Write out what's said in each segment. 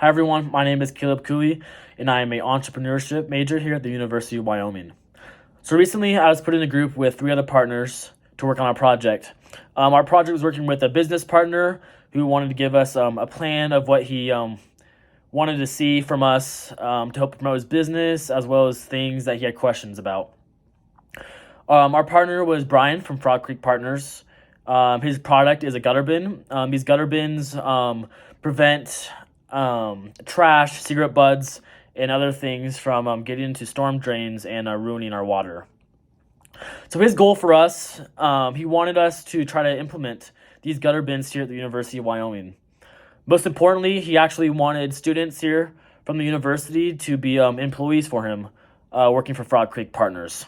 Hi everyone, my name is Caleb Cooley, and I am an entrepreneurship major here at the University of Wyoming. So recently I was put in a group with 3 other partners to work on our project. Our project was working with a business partner who wanted to give us a plan of what he wanted to see from us to help promote his business, as well as things that he had questions about. Our partner was Brian from Frog Creek Partners. His product is a gutter bin. These gutter bins prevent trash, cigarette butts, and other things from getting into storm drains and ruining our water. So his goal for us, he wanted us to try to implement these gutter bins here at the University of Wyoming. Most importantly, he actually wanted students here from the university to be employees for him, working for Frog Creek Partners.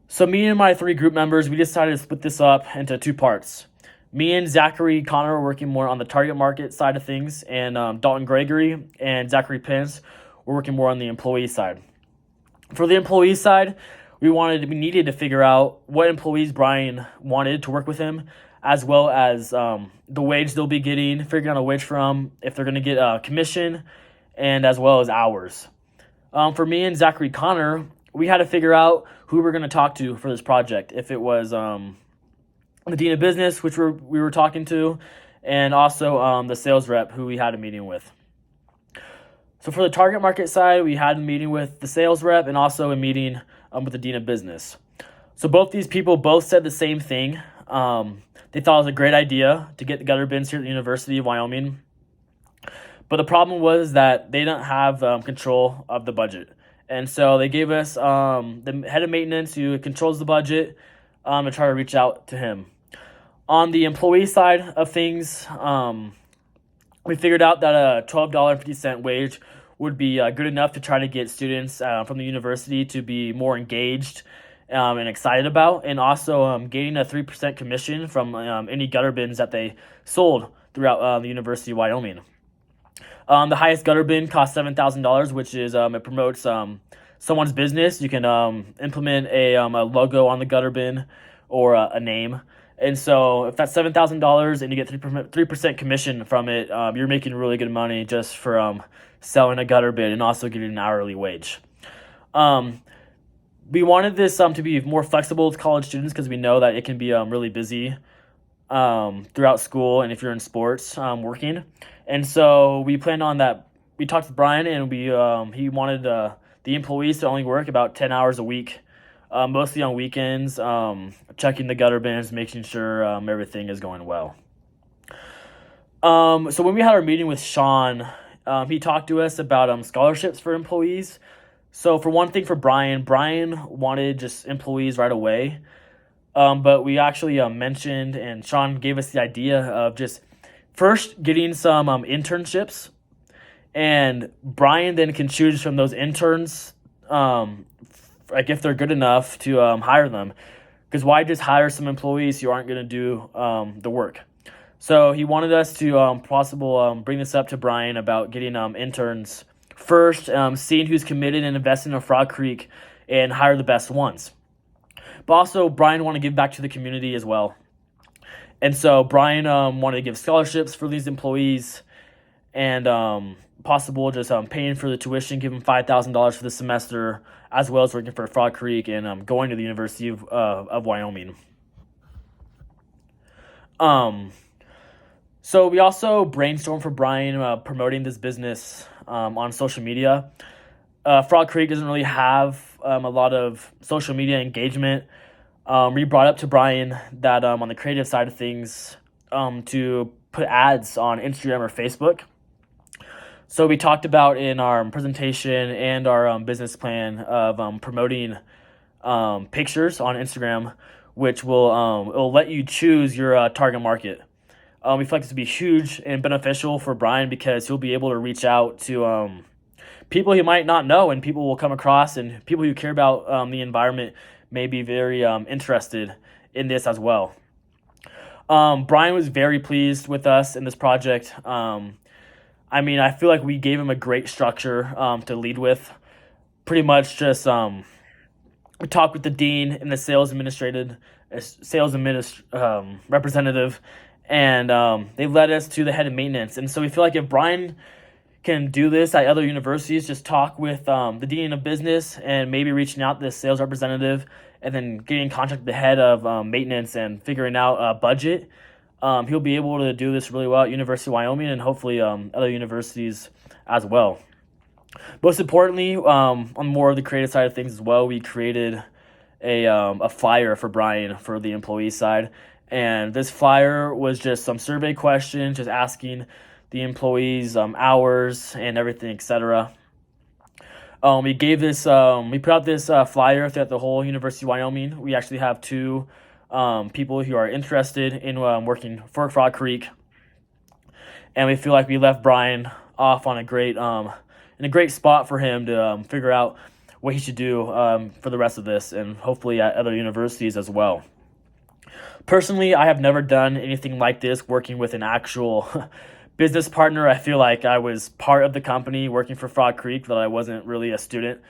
So me and my 3 group members, we decided to split this up into 2 parts. Me and Zachary Connor were working more on the target market side of things, and Dalton Gregory and Zachary Pence were working more on the employee side. For the employee side, we needed to figure out what employees Brian wanted to work with him, as well as the wage they'll be getting, figuring out a wage from, if they're going to get a commission, and as well as hours. For me and Zachary Connor, we had to figure out who we're going to talk to for this project. If it was the dean of business, which we were talking to, and also the sales rep who we had a meeting with. So for the target market side, we had a meeting with the sales rep and also a meeting with the dean of business. So both these people both said the same thing. They thought it was a great idea to get the gutter bins here at the University of Wyoming. But the problem was that they didn't have control of the budget. And so they gave us the head of maintenance who controls the budget to try to reach out to him. On the employee side of things, we figured out that a $12.50 wage would be good enough to try to get students from the university to be more engaged and excited about, and also gaining a 3% commission from any gutter bins that they sold throughout the University of Wyoming. The highest gutter bin costs $7,000, which is it promotes someone's business. You can implement a logo on the gutter bin or a name. And so if that's $7,000 and you get 3% commission from it, you're making really good money just for selling a gutter bin and also getting an hourly wage. We wanted this to be more flexible with college students because we know that it can be really busy throughout school and if you're in sports working. And so we planned on that. We talked to Brian, and he wanted the employees to only work about 10 hours a week, mostly on weekends, checking the gutter bins, making sure everything is going well. So when we had our meeting with Sean, he talked to us about scholarships for employees. So for one thing, for Brian wanted just employees right away. But we actually mentioned, and Sean gave us the idea of just first getting some internships, and Brian then can choose from those interns, like if they're good enough to hire them. Because why just hire some employees who aren't going to do the work? So he wanted us to bring this up to Brian about getting interns first, seeing who's committed and investing in Frog Creek, and hire the best ones. But also, Brian wanted to give back to the community as well. And so Brian wanted to give scholarships for these employees, and possible just paying for the tuition, giving $5,000 for the semester, as well as working for Frog Creek and going to the University of Wyoming. So we also brainstormed for Brian promoting this business on social media. Frog Creek doesn't really have a lot of social media engagement. We brought up to Brian that on the creative side of things, to put ads on Instagram or Facebook. So we talked about in our presentation and our business plan of promoting pictures on Instagram, which it'll let you choose your target market. We feel like this would be huge and beneficial for Brian because he'll be able to reach out to people he might not know, and people will come across, and people who care about the environment may be very interested in this as well. Brian was very pleased with us in this project. I feel like we gave him a great structure to lead with. Pretty much just we talked with the dean and the sales representative, and they led us to the head of maintenance. And so we feel like if Brian can do this at other universities, just talk with the dean of business and maybe reaching out to the sales representative and then getting in contact with the head of maintenance and figuring out a budget, he'll be able to do this really well at University of Wyoming and hopefully other universities as well. Most importantly, on more of the creative side of things as well, we created a flyer for Brian for the employee side. And this flyer was just some survey questions, just asking the employees hours and everything, etc. We put out this flyer throughout the whole University of Wyoming. We actually have 2 people who are interested in working for Frog Creek, and we feel like we left Brian off on a great spot for him to figure out what he should do for the rest of this, and hopefully at other universities as well. Personally, I have never done anything like this, working with an actual business partner. I feel like I was part of the company working for Frog Creek, that I wasn't really a student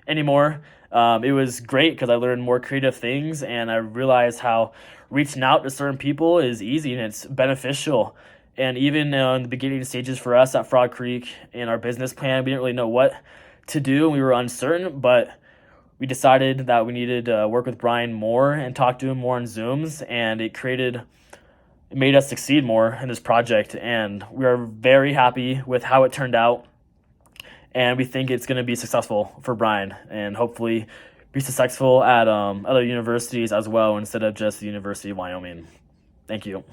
anymore. It was great because I learned more creative things, and I realized how reaching out to certain people is easy and it's beneficial. And even in the beginning stages for us at Frog Creek in our business plan, we didn't really know what to do. We were uncertain, but we decided that we needed to work with Brian more and talk to him more on Zooms, and it made us succeed more in this project. And we are very happy with how it turned out, and we think it's going to be successful for Brian and hopefully be successful at other universities as well, instead of just the University of Wyoming. Thank you.